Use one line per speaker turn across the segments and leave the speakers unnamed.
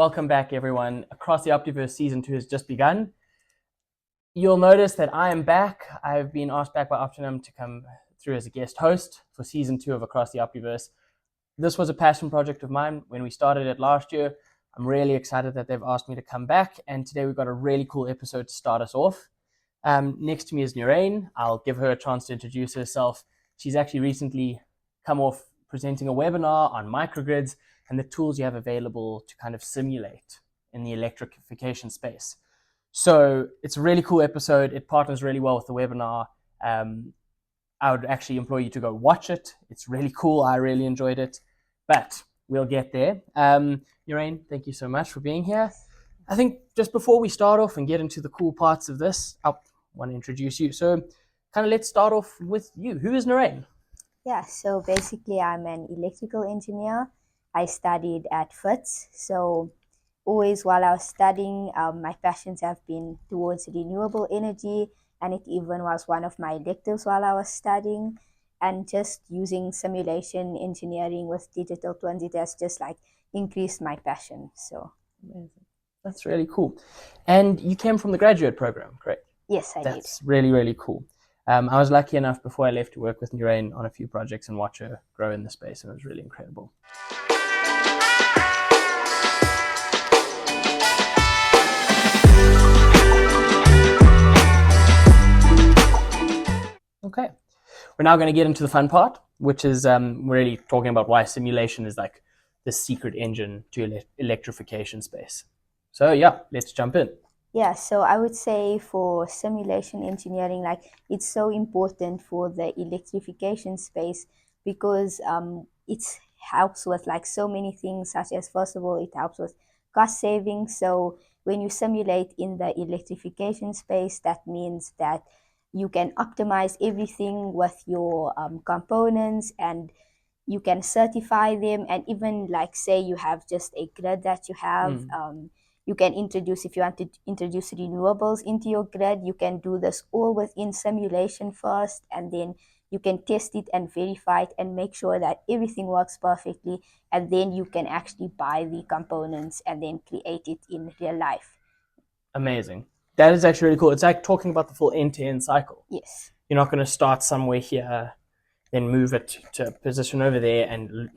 Welcome back, everyone. Across the Opti-Verse Season 2 has just begun. You'll notice that I am back. I've been asked back by Optimum to come through as a guest host for Season 2 of Across the Opti-Verse. This was a passion project of mine when we started it last year. I'm really excited that they've asked me to come back, and today we've got a really cool episode to start us off. Next to me is Nur'ain. I'll give her a chance to introduce herself. She's actually recently come off presenting a webinar on microgrids and the tools you have available to kind of simulate in the electrification space. So it's a really cool episode. It partners really well with the webinar. I would actually implore you to go watch it. It's really cool. I really enjoyed it, but we'll get there. Nur'ain, thank you so much for being here. I think just before we start off and get into the cool parts of this, I want to introduce you. So kind of let's start off with you. Who is Nur'ain?
Yeah, so basically I'm an electrical engineer. I studied at FITS, so always while I was studying, my passions have been towards renewable energy, and it even was one of my electives while I was studying. And just using simulation engineering with digital twins, it has just like increased my passion. So
amazing. That's really cool. And you came from the graduate program, correct?
Yes, I did.
That's really, really cool. I was lucky enough before I left to work with Nur'ain on a few projects and watch her grow in the space, and it was really incredible. Okay, we're now going to get into the fun part, which is really talking about why simulation is like the secret engine to electrification space. So yeah, let's jump in.
Yeah, so I would say for simulation engineering, like it's so important for the electrification space because it helps with like so many things, such as, first of all, it helps with cost saving. So when you simulate in the electrification space, that means that you can optimize everything with your components, and you can certify them. And even like say you have just a grid that you have, you can introduce, if you want to introduce renewables into your grid, you can do this all within simulation first, and then you can test it and verify it and make sure that everything works perfectly, and then you can actually buy the components and then create it in real life.
Amazing. That is actually really cool. It's like talking about the full end-to-end cycle.
Yes.
You're not going to start somewhere here, then move it to a position over there, and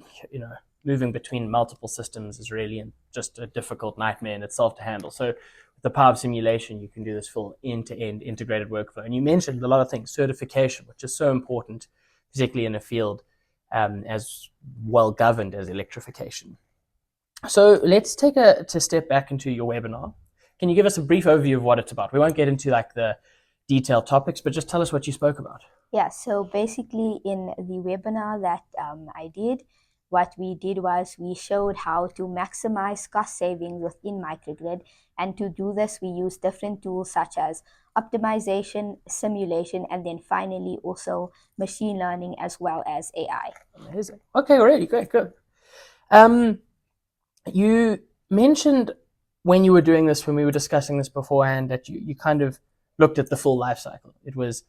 moving between multiple systems is really just a difficult nightmare in itself to handle. So with the power of simulation, you can do this full end-to-end integrated workflow. And you mentioned a lot of things, certification, which is so important, particularly in a field as well governed as electrification. So let's take a step back into your webinar. Can you give us a brief overview of what it's about? We won't get into like the detailed topics, but just tell us what you spoke about.
Yeah, so basically in the webinar that I did, what we did was we showed how to maximize cost savings within Microgrid. And to do this, we use different tools such as optimization, simulation, and then finally also machine learning as well as AI.
Amazing. Okay, already, great, good. You mentioned when you were doing this, when we were discussing this beforehand, that you kind of looked at the full life cycle. It was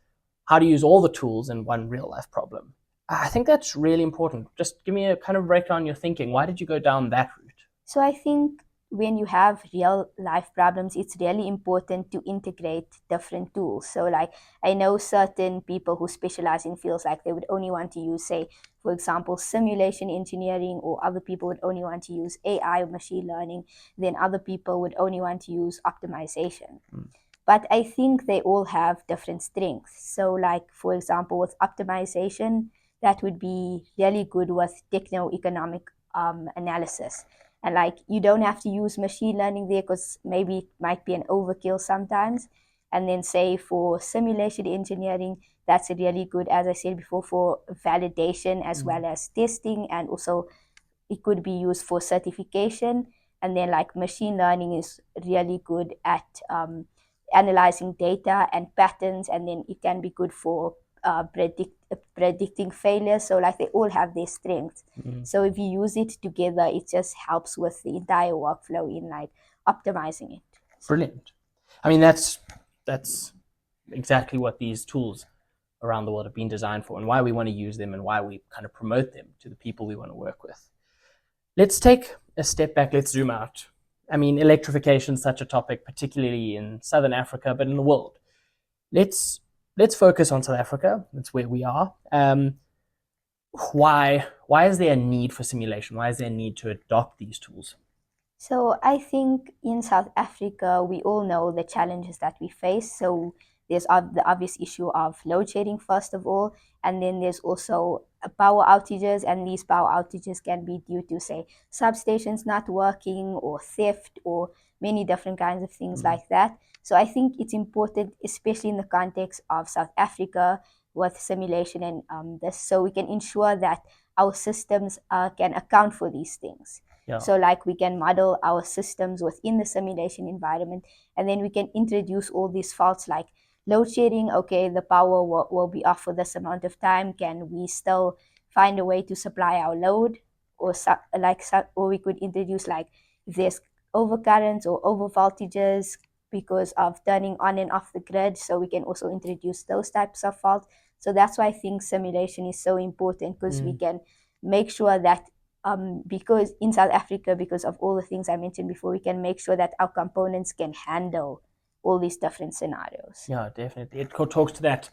how to use all the tools in one real life problem. I think that's really important. Just give me a kind of breakdown on your thinking. Why did you go down that route?
So I think when you have real life problems, it's really important to integrate different tools. So like I know certain people who specialize in fields like they would only want to use, say, for example, simulation engineering, or other people would only want to use AI or machine learning. Then other people would only want to use optimization. But I think they all have different strengths. So like, for example, with optimization, that would be really good with techno-economic analysis. And like, you don't have to use machine learning there because maybe it might be an overkill sometimes. And then say for simulation engineering, that's really good, as I said before, for validation as well as testing. And also it could be used for certification. And then like machine learning is really good at analyzing data and patterns, and then it can be good for predicting failure. So like they all have their strengths. So if you use it together, it just helps with the entire workflow in like optimizing it.
Brilliant. I mean, that's exactly what these tools around the world have been designed for, and why we want to use them, and why we kind of promote them to the people we want to work with. Let's take a step back. Let's zoom out. I mean, electrification is such a topic, particularly in Southern Africa, but in the world. Let's focus on South Africa. That's where we are. Why is there a need for simulation? Why is there a need to adopt these tools?
So I think in South Africa, we all know the challenges that we face. So there's the obvious issue of load shedding, first of all, and then there's also power outages, and these power outages can be due to, say, substations not working or theft or many different kinds of things like that. So I think it's important, especially in the context of South Africa with simulation and this, so we can ensure that our systems can account for these things.
Yeah.
So like we can model our systems within the simulation environment, and then we can introduce all these faults like load shedding. Okay, the power will be off for this amount of time. Can we still find a way to supply our load? Or or we could introduce like if there's overcurrents or over voltages because of turning on and off the grid. So we can also introduce those types of faults. So that's why I think simulation is so important, because we can make sure that because in South Africa, because of all the things I mentioned before, we can make sure that our components can handle all these different scenarios.
Yeah, definitely. It talks to that.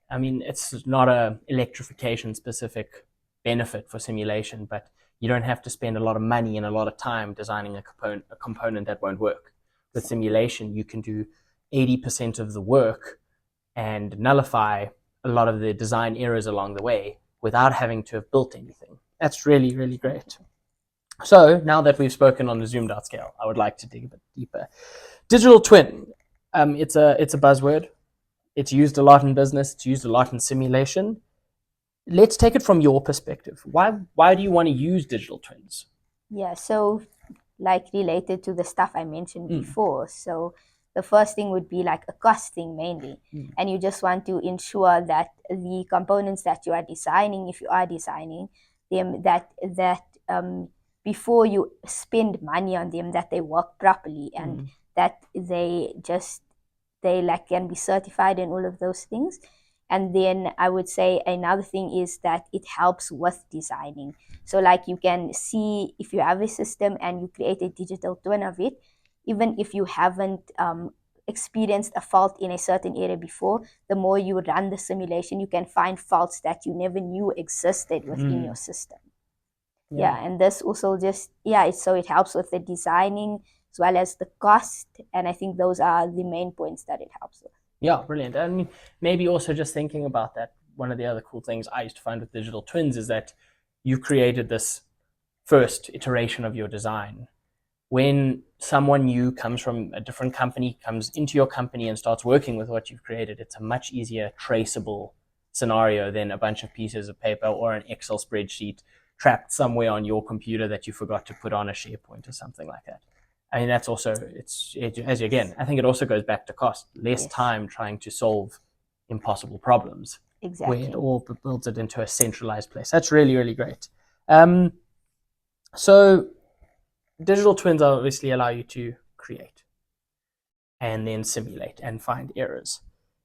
I mean, it's not a electrification specific benefit for simulation, but you don't have to spend a lot of money and a lot of time designing a component that won't work. With simulation, you can do 80% of the work and nullify a lot of the design errors along the way without having to have built anything. That's really, really great. So now that we've spoken on the zoomed out scale, I would like to dig a bit deeper. Digital twin. It's a buzzword. It's used a lot in business. It's used a lot in simulation. Let's take it from your perspective. Why do you want to use digital twins?
Yeah, so like related to the stuff I mentioned before. So the first thing would be like a cost thing mainly. And you just want to ensure that the components that you are designing, if you are designing them, that before you spend money on them, that they work properly and that they like can be certified and all of those things. And then I would say another thing is that it helps with designing. So like you can see if you have a system and you create a digital twin of it, even if you haven't experienced a fault in a certain area before, the more you run the simulation, you can find faults that you never knew existed within your system. Yeah, and this also just, so it helps with the designing as well as the cost. And I think those are the main points that it helps with.
Yeah, brilliant. I mean, maybe also just thinking about that, one of the other cool things I used to find with digital twins is that you created this first iteration of your design. When someone new comes from a different company, comes into your company and starts working with what you've created, it's a much easier traceable scenario than a bunch of pieces of paper or an Excel spreadsheet trapped somewhere on your computer that you forgot to put on a SharePoint or something like that. I mean, that's also, again, I think it also goes back to cost. Less time trying to solve impossible problems.
Exactly.
Where it all builds it into a centralized place. That's really, really great. So digital twins obviously allow you to create and then simulate and find errors.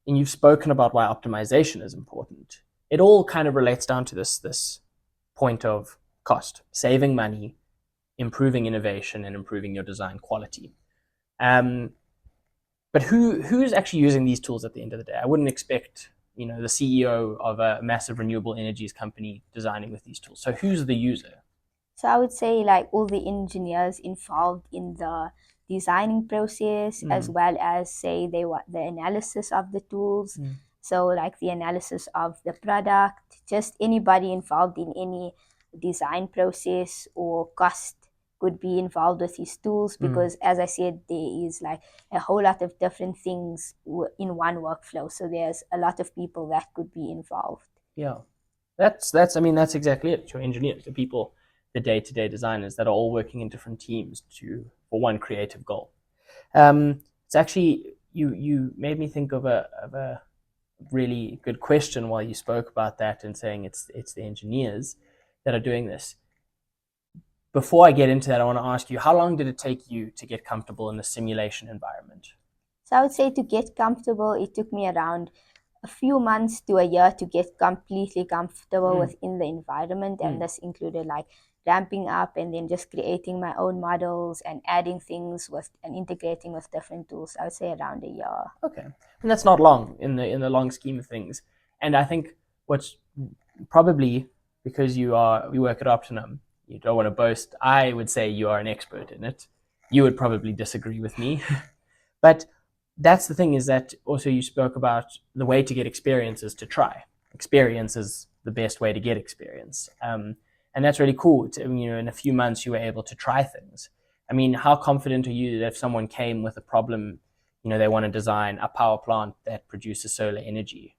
And you've spoken about why optimization is important. It all kind of relates down to this point of cost, saving money, improving innovation, and improving your design quality. But who's actually using these tools at the end of the day? I wouldn't expect the CEO of a massive renewable energies company designing with these tools. So who's the user?
So I would say like all the engineers involved in the designing process, as well as say the analysis of the tools. So like the analysis of the product, just anybody involved in any design process or cost could be involved with these tools, because as I said, there is like a whole lot of different things in one workflow. So there's a lot of people that could be involved.
Yeah, that's exactly it. Your engineers, the people, the day-to-day designers that are all working in different teams for one creative goal. It's actually, you made me think of a really good question while you spoke about that and saying it's the engineers that are doing this. Before I get into that, I want to ask you, how long did it take you to get comfortable in the simulation environment?
So I would say to get comfortable, it took me around a few months to a year to get completely comfortable within the environment. And this included like ramping up and then just creating my own models and adding things with and integrating with different tools. I would say around a year.
Okay, and that's not long in the long scheme of things. And I think what's probably because you work at Optimum, you don't want to boast. I would say you are an expert in it. You would probably disagree with me, but that's the thing, is that also you spoke about the way to get experience is to try. Experience is the best way to get experience. And that's really cool. In a few months you were able to try things. I mean, how confident are you that if someone came with a problem, they want to design a power plant that produces solar energy,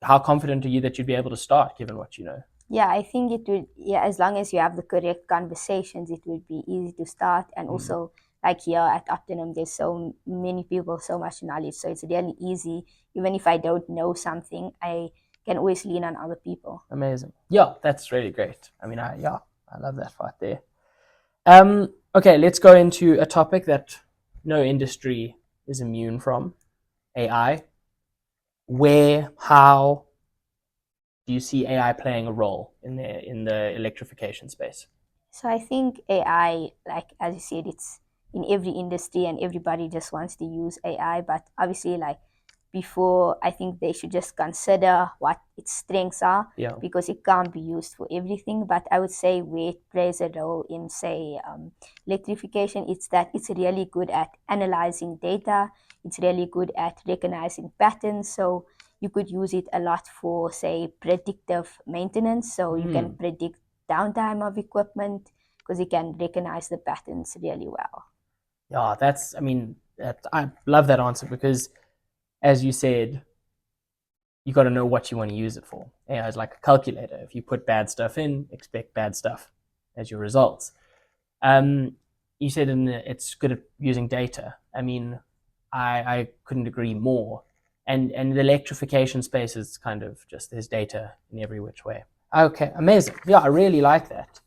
how confident are you that you'd be able to start, given what you know?
Yeah, I think it would, yeah, as long as you have the correct conversations, it would be easy to start. And also, like here at Optimum, there's so many people, so much knowledge. So it's really easy. Even if I don't know something, I can always lean on other people.
Amazing. Yeah, that's really great. I mean, I love that part there. Okay, let's go into a topic that no industry is immune from: AI. Where, how do you see AI playing a role in the electrification space?
So I think AI, like as you said, it's in every industry and everybody just wants to use AI. But obviously, like before, I think they should just consider what its strengths are,
Yeah.
because it can't be used for everything. But I would say where it plays a role in, say, electrification, it's that it's really good at analyzing data. It's really good at recognizing patterns. So you could use it a lot for, say, predictive maintenance. So you can predict downtime of equipment because it can recognize the patterns really well.
Yeah, I love that answer, because as you said, you got to know what you want to use it for. AI is like a calculator. If you put bad stuff in, expect bad stuff as your results. You said it's good at using data. I mean, I couldn't agree more. And the electrification space is kind of just, there's data in every which way. Okay, amazing. Yeah, I really like that.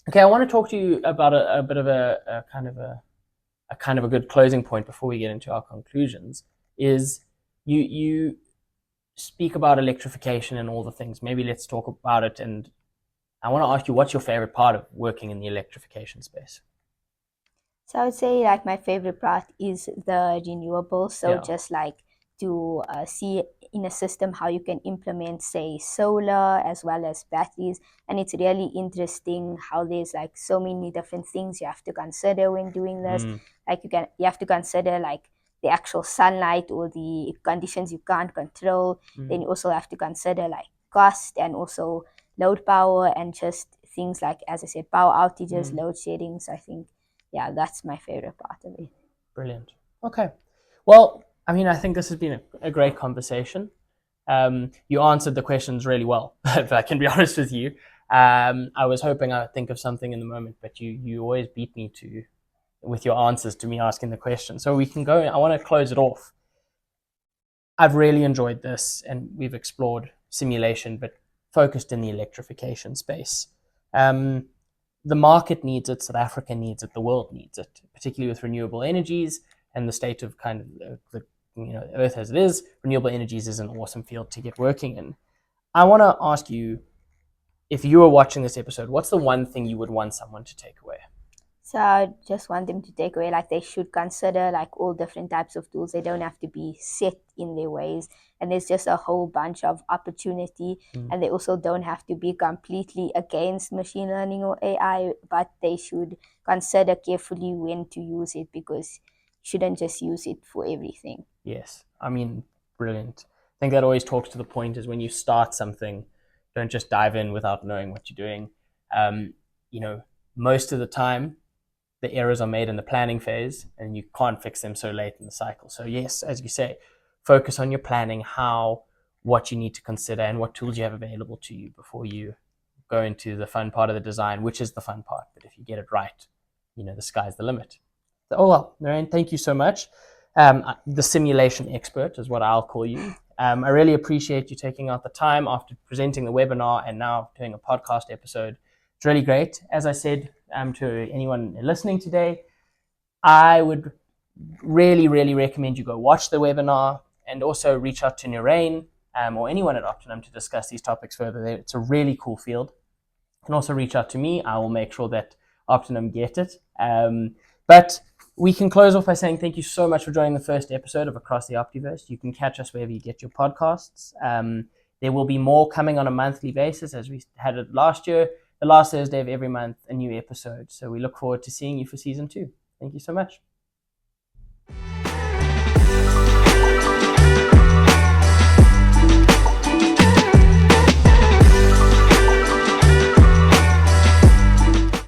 Okay, I want to talk to you about a bit of a kind of a good closing point before we get into our conclusions. Is you speak about electrification and all the things. Maybe let's talk about it. And I want to ask you, what's your favorite part of working in the electrification space?
So I would say like my favorite part is the renewables. So
Yeah.
just like to see in a system how you can implement, say, solar as well as batteries. And it's really interesting how there's like so many different things you have to consider when doing this. Like you have to consider like the actual sunlight or the conditions you can't control. Then you also have to consider like cost and also load power and just things like, as I said, power outages, load shedding. So I think, yeah, that's my favorite part of it.
Brilliant. Okay. Well, I mean, I think this has been a great conversation. You answered the questions really well, if I can be honest with you. I was hoping I would think of something in the moment, but you always beat me with your answers to me asking the question. So we can go. I want to close it off. I've really enjoyed this, and we've explored simulation, but focused in the electrification space. The market needs it, South Africa needs it, the world needs it, particularly with renewable energies and the state of kind of the Earth as it is. Renewable energies is an awesome field to get working in. I want to ask you, if you were watching this episode, what's the one thing you would want someone to take away?
So I just want them to take away, like they should consider like all different types of tools. They don't have to be set in their ways. And there's just a whole bunch of opportunity. And they also don't have to be completely against machine learning or AI, but they should consider carefully when to use it, because you shouldn't just use it for everything.
Yes. I mean, brilliant. I think that always talks to the point, is when you start something, don't just dive in without knowing what you're doing. Most of the time, the errors are made in the planning phase, and you can't fix them so late in the cycle. So yes, as you say, focus on your planning, what you need to consider, and what tools you have available to you before you go into the fun part of the design, which is the fun part. But if you get it right, the sky's the limit. Oh, well, Nur'ain, thank you so much. The simulation expert is what I'll call you. I really appreciate you taking out the time after presenting the webinar and now doing a podcast episode. It's really great. As I said to anyone listening today, I would really, really recommend you go watch the webinar and also reach out to Nur'ain or anyone at Optimum to discuss these topics further. It's a really cool field. can also reach out to me. I will make sure that Optimum get it. But we can close off by saying thank you so much for joining the first episode of Across the Opti-Verse. You can catch us wherever you get your podcasts. There will be more coming on a monthly basis as we had it last year. The last Thursday of every month, a new episode. So we look forward to seeing you for season 2. Thank you so much.